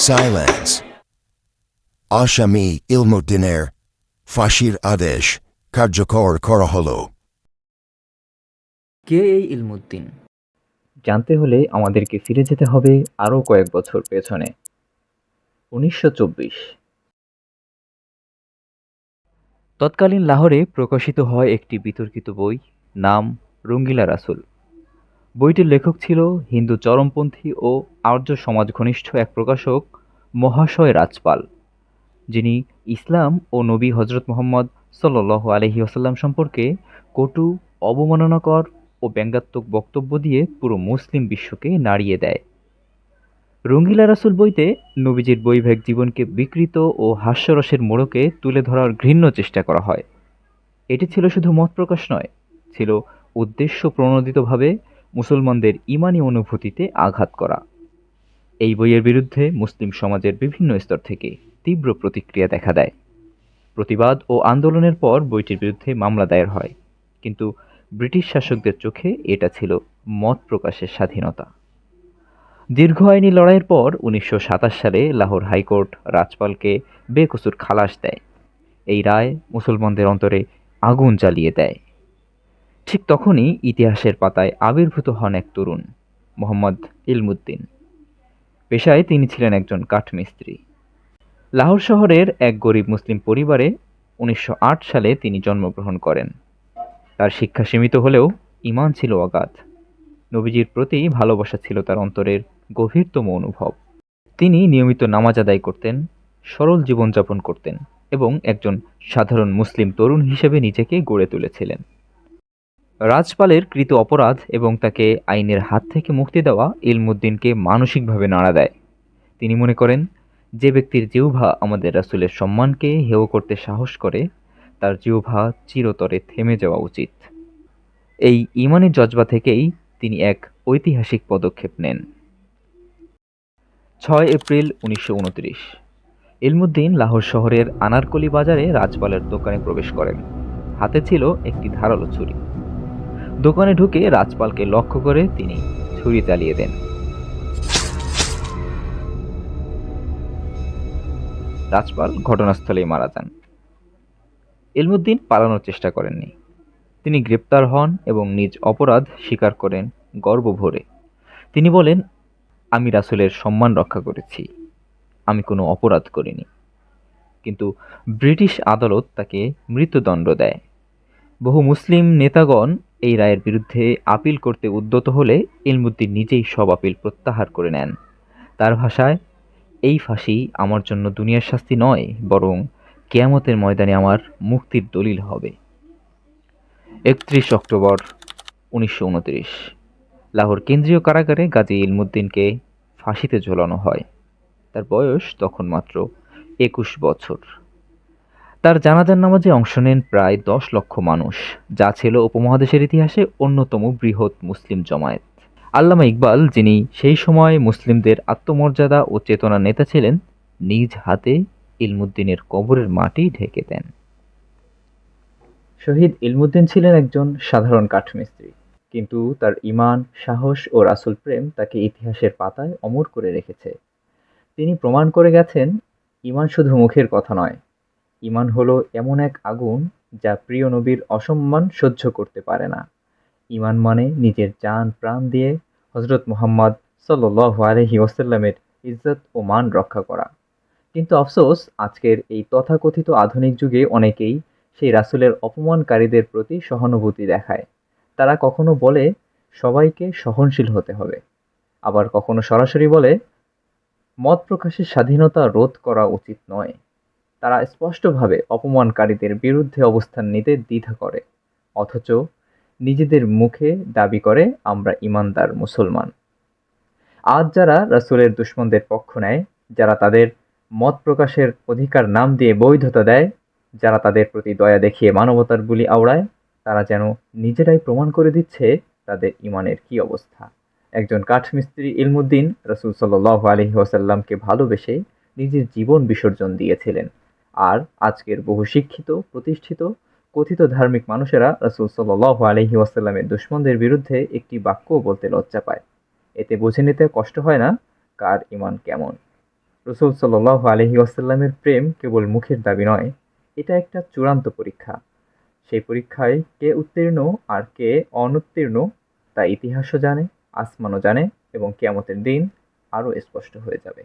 Silence. আসামি ইলমুদ্দিনের ফাঁসির আদেশ কার্যকর করা হলো। কে এই ইলমুদ্দিন? জানতে হলে আমাদেরকে ফিরে যেতে হবে আরও কয়েক বছর পেছনে। 1924। তৎকালীন লাহোরে প্রকাশিত হয় একটি বিতর্কিত বই, নাম রঙ্গিলা রাসূল। বইটির লেখক ছিল হিন্দু চরমপন্থী ও আর্য সমাজ ঘনিষ্ঠ এক প্রকাশক মহাশয় রাজপাল, যিনি ইসলাম ও নবী হজরত মুহাম্মদ সাল্লাল্লাহু আলাইহি ওয়াসাল্লাম সম্পর্কে কটু, অবমাননাকর ও ব্যঙ্গাত্মক বক্তব্য দিয়ে পুরো মুসলিম বিশ্বকে নাড়িয়ে দেয়। রঙ্গিলা রাসূল বইতে নবীজির বৈবাহিক জীবনকে বিকৃত ও হাস্যরসের মোড়কে তুলে ধরার ঘৃণ্য চেষ্টা করা হয়। এটি ছিল শুধু মত প্রকাশ নয়, ছিল উদ্দেশ্য প্রণোদিতভাবে মুসলমানদের ঈমানী অনুভূতিতে আঘাত করা। এই বইয়ের বিরুদ্ধে মুসলিম সমাজের বিভিন্ন স্তর থেকে তীব্র প্রতিক্রিয়া দেখা দেয়। প্রতিবাদ ও আন্দোলনের পর বইটির বিরুদ্ধে মামলা দায়ের হয়, কিন্তু ব্রিটিশ শাসকদের চোখে এটা ছিল মত প্রকাশের স্বাধীনতা। দীর্ঘ আইনি লড়াইয়ের পর 1927 সালে লাহোর হাইকোর্ট রাজপালকে বেকসুর খালাস দেয়। এই রায় মুসলমানদের অন্তরে আগুন জ্বালিয়ে দেয়। ঠিক তখনই ইতিহাসের পাতায় আবির্ভূত হন এক তরুণ, মোহাম্মদ ইলমুদ্দিন। পেশায় তিনি ছিলেন একজন কাঠমিস্ত্রি। লাহোর শহরের এক গরিব মুসলিম পরিবারে 1908 সালে তিনি জন্মগ্রহণ করেন। তার শিক্ষা সীমিত হলেও ঈমান ছিল অগাধ। নবীজির প্রতি ভালোবাসা ছিল তার অন্তরের গভীরতম অনুভব। তিনি নিয়মিত নামাজ আদায় করতেন, সরল জীবনযাপন করতেন এবং একজন সাধারণ মুসলিম তরুণ হিসেবে নিজেকে গড়ে তুলেছিলেন। রাজপালের কৃত অপরাধ এবং তাকে আইনের হাত থেকে মুক্তি দেওয়া ইলমুদ্দিনকে মানসিকভাবে নাড়া দেয়। তিনি মনে করেন, যে ব্যক্তির জিহ্বা আমাদের রাসূলের সম্মানকে হেয় করতে সাহস করে, তার জিহ্বা চিরতরে থেমে যাওয়া উচিত। এই ঈমানি জজবা থেকেই তিনি এক ঐতিহাসিক পদক্ষেপ নেন। 6 এপ্রিল 1929 ইলমুদ্দিন লাহোর শহরের আনারকলি বাজারে রাজপালের দোকানে প্রবেশ করেন। হাতে ছিল একটি ধারালো ছুরি। দোকানে ঢুকে রাজপালকে লক্ষ্য করে তিনি ছুরি চালিয়ে দেন। রাজপাল ঘটনাস্থলেই মারা যান। ইলমুদ্দিন পালানোর চেষ্টা করেননি। তিনি গ্রেপ্তার হন এবং নিজ অপরাধ স্বীকার করেন গর্ব ভরে। তিনি বলেন, আমি রাসূলের সম্মান রক্ষা করেছি, আমি কোনো অপরাধ করিনি। কিন্তু ব্রিটিশ আদালত তাকে মৃত্যুদণ্ড দেয়। বহু মুসলিম নেতাগণ এই রায়ের বিরুদ্ধে আপিল করতে উদ্যত হলে ইলমুদ্দিন নিজেই সব আপিল প্রত্যাহার করে নেন। তার ভাষায়, এই ফাঁসি আমার জন্য দুনিয়ার শাস্তি নয়, বরং কিয়ামতের ময়দানে আমার মুক্তির দলিল হবে। 31 অক্টোবর 1929 লাহোর কেন্দ্রীয় কারাগারে গাজী ইলমুদ্দিনকে ফাঁসিতে ঝোলানো হয়। তার বয়স তখন মাত্র 21 বছর। তার জানাজার নামাজে অংশ নেন প্রায় 10 লক্ষ মানুষ, যা ছিল উপমহাদেশের ইতিহাসে অন্যতম বৃহৎ মুসলিম জমায়েত। আল্লামা ইকবাল, যিনি সেই সময় মুসলিমদের আত্মমর্যাদা ও চেতনার নেতা ছিলেন, নিজ হাতে ইলমুদ্দিনের কবরের মাটি ঢেকে দেন। শহীদ ইলমুদ্দিন ছিলেন একজন সাধারণ কাঠমিস্ত্রি, কিন্তু তার ঈমান, সাহস ও রাসূল প্রেম তাকে ইতিহাসের পাতায় অমর করে রেখেছে। তিনি প্রমাণ করে গেছেন, ঈমান শুধু মুখের কথা নয়, ঈমান হলো এমন এক আগুন যা প্রিয় নবীর অসম্মান সহ্য করতে পারে না। ঈমান মানে নিজের জান প্রাণ দিয়ে হযরত মুহাম্মদ সাল্লাল্লাহু আলাইহি ওয়াসাল্লামের ইজ্জত ও মান রক্ষা করা। কিন্তু আফসোস, আজকের এই তথাকথিত আধুনিক যুগে অনেকেই সেই রাসূলের অপমানকারীদের প্রতি সহানুভূতি দেখায়। তারা কখনো বলে সবাইকে সহনশীল হতে হবে, আবার কখনো সরাসরি বলে মত প্রকাশের স্বাধীনতা রোধ করা উচিত নয়। তারা স্পষ্টভাবে অপমানকারীদের বিরুদ্ধে অবস্থান নিতে দ্বিধা করে, অথচ নিজেদের মুখে দাবি করে আমরা ঈমানদার মুসলমান। আজ যারা রাসূলের দুশমনদের পক্ষ নেয়, যারা তাদের মত প্রকাশের অধিকার নাম দিয়ে বৈধতা দেয়, যারা তাদের প্রতি দয়া দেখিয়ে মানবতার বুলি আওড়ায়, তারা যেন নিজেরাই প্রমাণ করে দিচ্ছে তাদের ঈমানের কী অবস্থা। একজন কাঠমিস্ত্রি ইলমুদ্দিন রাসূল সাল্লাল্লাহু আলাইহি ওয়াসাল্লামকে ভালোবেসে নিজের জীবন বিসর্জন দিয়েছিলেন। আর আজকের বহু শিক্ষিত, প্রতিষ্ঠিত, কথিত ধার্মিক মানুষেরা রাসূল সাল্লাল্লাহু আলাইহি ওয়াসাল্লামের দুশমনদের বিরুদ্ধে একটি বাক্যও বলতে লজ্জা পায়। এতে বুঝে নিতে কষ্ট হয় না কার ঈমান কেমন। রাসূল সাল্লাল্লাহু আলাইহি ওয়াসাল্লামের প্রেম কেবল মুখের দাবি নয়, এটা একটা চূড়ান্ত পরীক্ষা। সেই পরীক্ষায় কে উত্তীর্ণ আর কে অনুত্তীর্ণ তা ইতিহাসও জানে, আসমানও জানে এবং কিয়ামতের দিন আরও স্পষ্ট হয়ে যাবে।